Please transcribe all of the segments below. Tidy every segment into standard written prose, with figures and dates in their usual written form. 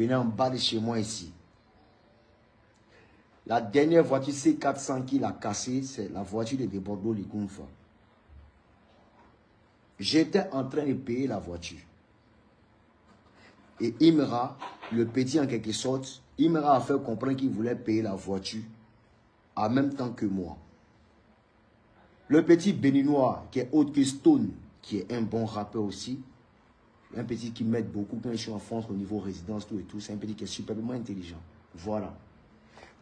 Bénin, en bas de chez moi ici. La dernière voiture C400 qu'il a cassée, c'est la voiture de Bordeaux Ligounfa. J'étais en train de payer la voiture. Et Imra, le petit en quelque sorte, Imra a fait comprendre qu'il voulait payer la voiture en même temps que moi. Le petit béninois qui est autre que Stone, qui est un bon rappeur aussi, un petit qui m'aide beaucoup quand je suis en France au niveau résidence, tout et tout, c'est un petit qui est superbement intelligent. Voilà.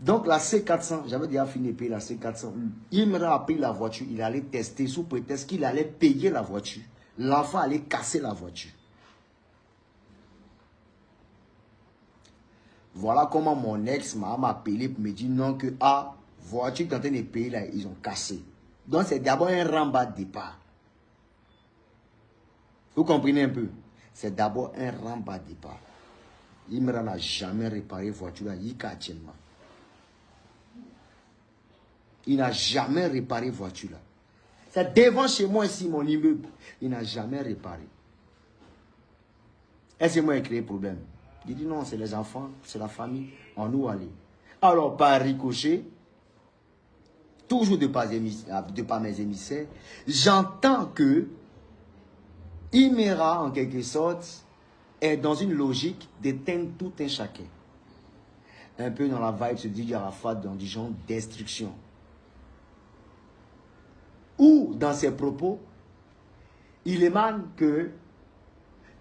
Donc la C400, j'avais déjà fini de payer la C400. Imra a pris la voiture, il allait tester sous prétexte qu'il allait payer la voiture. L'enfant allait casser la voiture. Voilà comment mon ex m'a appelé pour me dire non que voiture qui est en train de payer là, ils ont cassé. Donc c'est d'abord un rembat de départ. Vous comprenez un peu? C'est d'abord un rembat de départ. Imra n'a jamais réparé voiture là, actuellement. Il n'a jamais réparé voiture là. C'est devant chez moi ici mon immeuble. Il n'a jamais réparé. Est-ce que moi j'ai créé problème? Il dit non, c'est les enfants, c'est la famille, on nous allait. Alors par ricochet, toujours de par mes émissaires, j'entends que Imera en quelque sorte est dans une logique d'éteindre tout un chacun. Un peu dans la vibe se dit Arafat dans du genre destruction. Ou dans ses propos, il émane que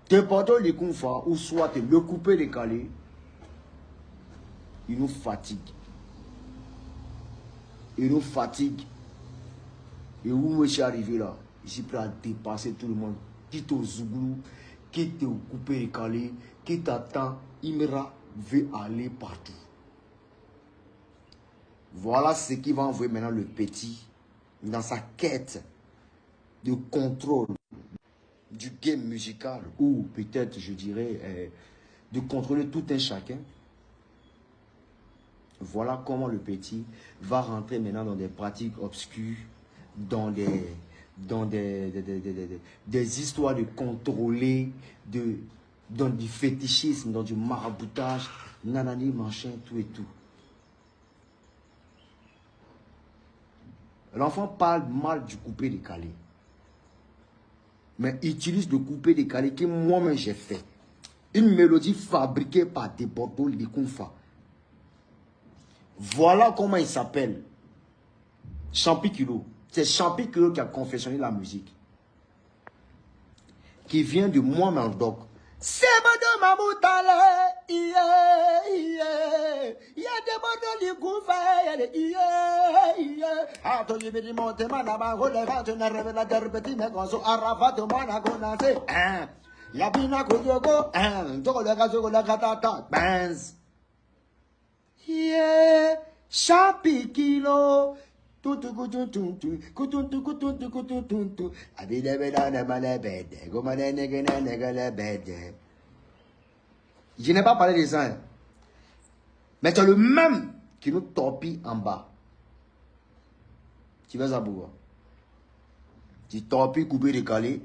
de Bordeaux les Kounfa, ou soit le couper décalé, il nous fatigue. Il nous fatigue. Et où je suis arrivé là, je suis prêt à dépasser tout le monde. Quitte au Zouglou, quitte au coupé décalé, quitte à temps, Imra veut aller partout. Voilà ce qui va envoyer maintenant le petit dans sa quête de contrôle du game musical, ou peut-être je dirais de contrôler tout un chacun. Voilà comment le petit va rentrer maintenant dans des pratiques obscures, dans des histoires de contrôler, dans du fétichisme, dans du maraboutage, nanani, machin, tout et tout. L'enfant parle mal du coupé décalé. Mais utilise le coupé décalé que moi-même j'ai fait. Une mélodie fabriquée par des Bordeaux Ligounfa. Voilà comment il s'appelle. Champi Kilo. C'est Champi Kilo qui a confectionné la musique. Qui vient de moi-même donc. C'est de Mamoutale. Il y a des Bordeaux Ligounfa. Ah, toi, je vais dire, mon thème, tu n'as rêvé la terre, petit, mais quand on Arafat, moi, n'a connaissé. Yabina Koudoko, le Katata, Benz. Yeah, Champi Kilo. Je n'ai pas parlé de ça. Mais c'est le même qui nous torpille en bas. Tu veux ça pourquoi? Tu torpilles, coupé, décalé.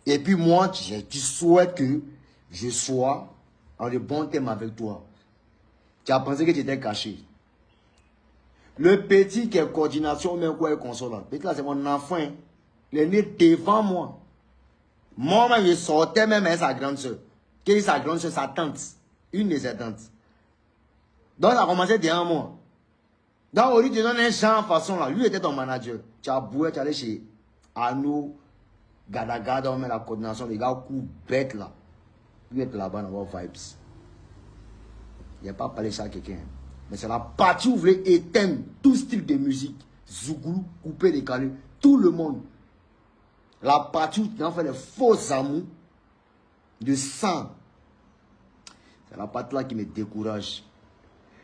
Et puis moi, tu souhaites que je sois en de bon thème avec toi. Tu as pensé que tu étais caché. Le petit qui est coordination, même quoi, est console. Petit là, c'est mon enfant. Il est né devant moi. Moi-même, je sortais même avec sa grande soeur. Quelle est sa grande soeur? Sa tante. Une de ses tantes. Donc, ça a commencé derrière moi. Donc, au lieu de donner un genre façon là, lui était ton manager. Tu as boué, tu es allé chez Anou, Gadaga, on met la coordination, les gars, coup bête là. Lui est là-bas dans vos vibes. Il n'y a pas parlé ça à quelqu'un. Mais c'est la partie où vous voulez éteindre tout style de musique. Zouglou, coupé, décalé, tout le monde. La partie où tu en fais des faux amours de sang. C'est la partie là qui me décourage.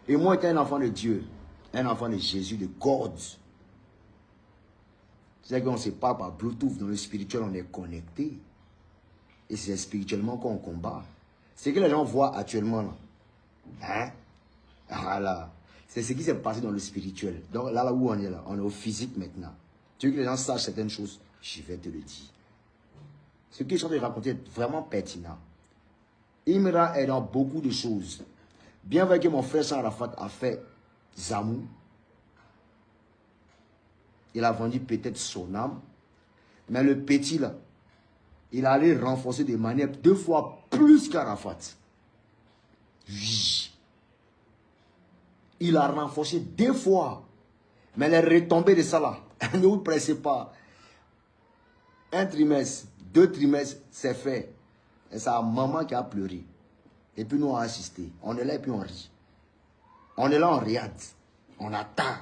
Et moi, j'étais un enfant de Dieu. Un enfant de Jésus, de God. C'est qu'on ne sait pas par Bluetooth, dans le spirituel, on est connecté. Et c'est spirituellement qu'on combat. C'est que les gens voient actuellement là. Hein? Voilà. C'est ce qui s'est passé dans le spirituel. Donc là où on est là, on est au physique maintenant. Tu veux que les gens sachent certaines choses? Je vais te le dire. Ce que je suis en train de raconter est vraiment pertinent. Imran est dans beaucoup de choses. Bien vrai que mon frère San Arafat a fait Zamou. Il a vendu peut-être son âme. Mais le petit là, il allait renforcer de manière 2 fois plus qu'Arafat. Oui. Il a renforcé 2 fois. Mais les retombées de ça là, ne vous pressez pas. 1 trimestre, 2 trimestres, c'est fait. Et c'est sa maman qui a pleuré. Et puis nous on a assisté. On est là et puis on rit. On est là, on regarde. On attend.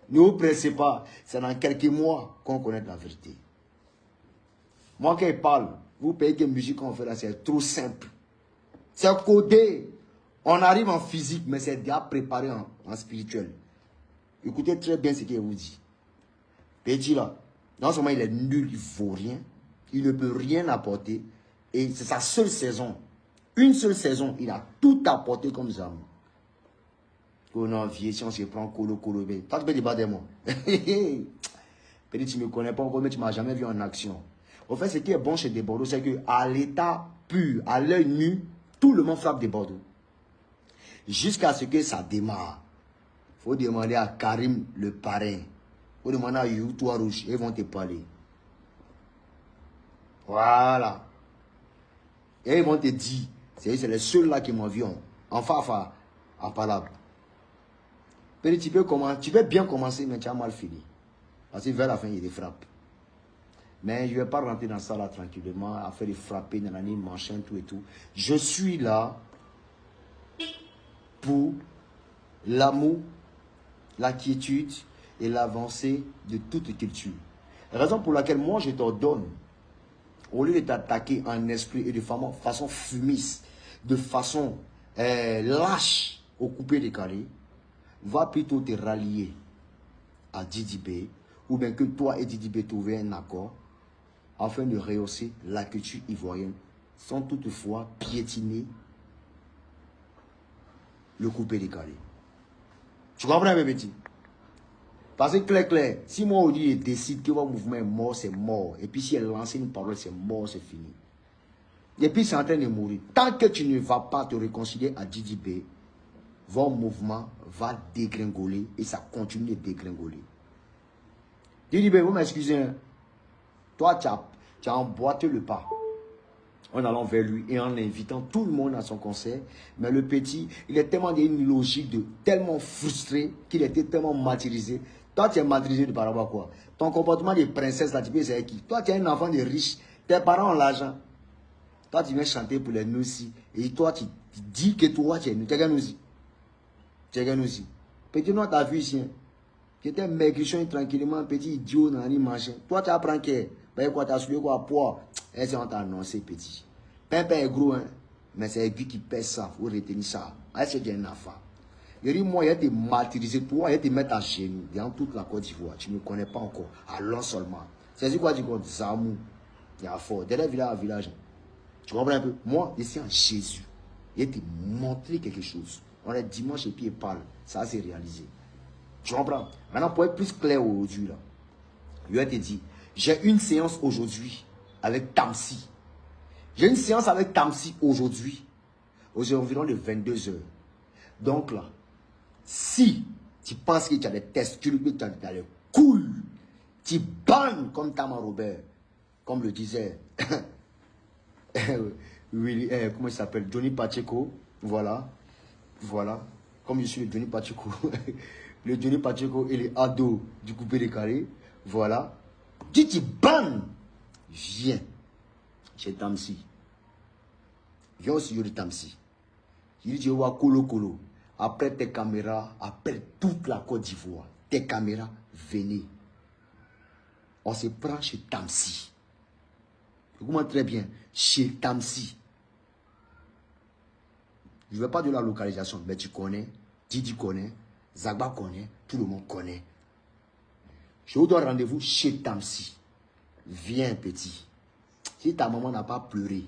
Ne vous pressez pas. C'est dans quelques mois qu'on connaît la vérité. Moi quand il parle, vous payez que musique qu'on fait là, c'est trop simple. C'est codé. On arrive en physique, mais c'est déjà préparé en spirituel. Écoutez très bien ce qu'il vous dit. Petit là, non seulement il est nul, il ne vaut rien. Il ne peut rien apporter. Et c'est sa seule saison. Une seule saison, il a tout apporté comme Zamou. Oh non, vieux, si on se prend colo, toi tu peux débattre de moi. Petit, tu ne me connais pas encore, mais tu ne m'as jamais vu en action. Au fait, ce qui est bon chez des Bordeaux, c'est qu'à l'état pur, à l'œil nu, tout le monde frappe des Bordeaux. Jusqu'à ce que ça démarre. Il faut demander à Karim, le parrain. Il faut demander à You, toi rouge, ils vont te parler. Voilà. Et ils vont te dire, c'est les seuls là qui m'ont vu en fafa, en palabre. Tu peux bien commencer, mais tu as mal fini. Parce que vers la fin, il y a des frappes. Mais je ne vais pas rentrer dans ça là tranquillement, à faire des frapper, nanani, machin, tout et tout. Je suis là pour l'amour, la quiétude et l'avancée de toute culture. La raison pour laquelle moi je t'ordonne, au lieu de t'attaquer en esprit et de façon fumiste, de façon lâche au coupé décalé, va plutôt te rallier à Didibé, ou bien que toi et Didibé trouver un accord afin de rehausser la culture ivoirienne sans toutefois piétiner le coupé décalé. Tu comprends, mes petits? Parce que clair, si moi aujourd'hui décide que votre mouvement est mort, c'est mort. Et puis si elle lance une parole, c'est mort, c'est fini. Et puis c'est en train de mourir. Tant que tu ne vas pas te réconcilier à Didibé, votre mouvement va dégringoler et ça continue de dégringoler. Didibé, vous m'excusez, hein? Toi, tu as emboîté le pas en allant vers lui et en invitant tout le monde à son concert. Mais le petit, il est tellement d'une logique tellement frustré qu'il était tellement martyrisé. Toi, tu es martyrisé de par rapport à quoi? Ton comportement de princesse, là, tu peux c'est qui? Toi, tu es un enfant de riche. Tes parents ont l'argent. Toi, tu viens chanter pour les Noussi. Et toi, tu dis que toi, tu es Noussi. Tu es Noussi. Petit, non, tu as vu ici. Tu étais maigrichon tranquillement, petit idiot dans les machin. Toi, tu apprends que, ben quoi, tu as soulevé quoi, poids. Est-ce qu'on t'a annoncé, petit? Pépé est gros, hein. Mais c'est lui qui pèse ça, il faut retenir ça. Est-ce que tu es un enfant? Il dit, moi, il te martyriser, toi, il te mettre à genoux dans toute la Côte d'Ivoire. Tu ne me connais pas encore. Alors seulement. C'est quoi, tu dis, Zamou. Il y a fort. Dès le village à village. Tu comprends un peu? Moi, ici en Jésus, il te montrer quelque chose. On est dimanche et puis il parle. Ça, c'est réalisé. Tu comprends? Maintenant, pour être plus clair aujourd'hui, là, je vais te dire, j'ai une séance aujourd'hui avec Tamsi. J'ai une séance avec Tamsi aujourd'hui, aux environs de 22 h. Donc là, si tu penses que tu as des testicules, que tu as des couilles, tu bannes comme Tama Robert, comme le disait, comment il s'appelle, Johnny Pacheco, voilà, comme je suis le Johnny Pacheco, le Johnny Pacheco et les ados du coupé décalé, voilà, tu bannes, viens chez Tamsi. Viens au studio de Tamsi. Il dit, tu vois, Kolo. Après tes caméras, après toute la Côte d'Ivoire, tes caméras, venez. On se prend chez Tamsi. Écoute-moi très bien, chez Tamsi. Je ne veux pas de la localisation, mais tu connais, Didi connaît, Zagba connaît, tout le monde connaît. Je vous donne rendez-vous chez Tamsi. Viens, petit. Si ta maman n'a pas pleuré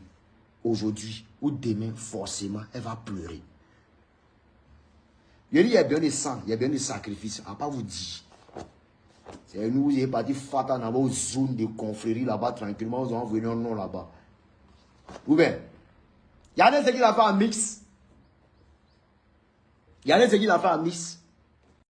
aujourd'hui ou demain, forcément, elle va pleurer. Il y a bien des sangs, il y a bien des sacrifices. À pas vous dire. C'est nous, vous êtes parti fata dans vos zones de confrérie là-bas, tranquillement, vous en venez non là-bas. Ou bien, Regardez ce qu'il a fait en mix. Regardez ce qu'il a fait en mix.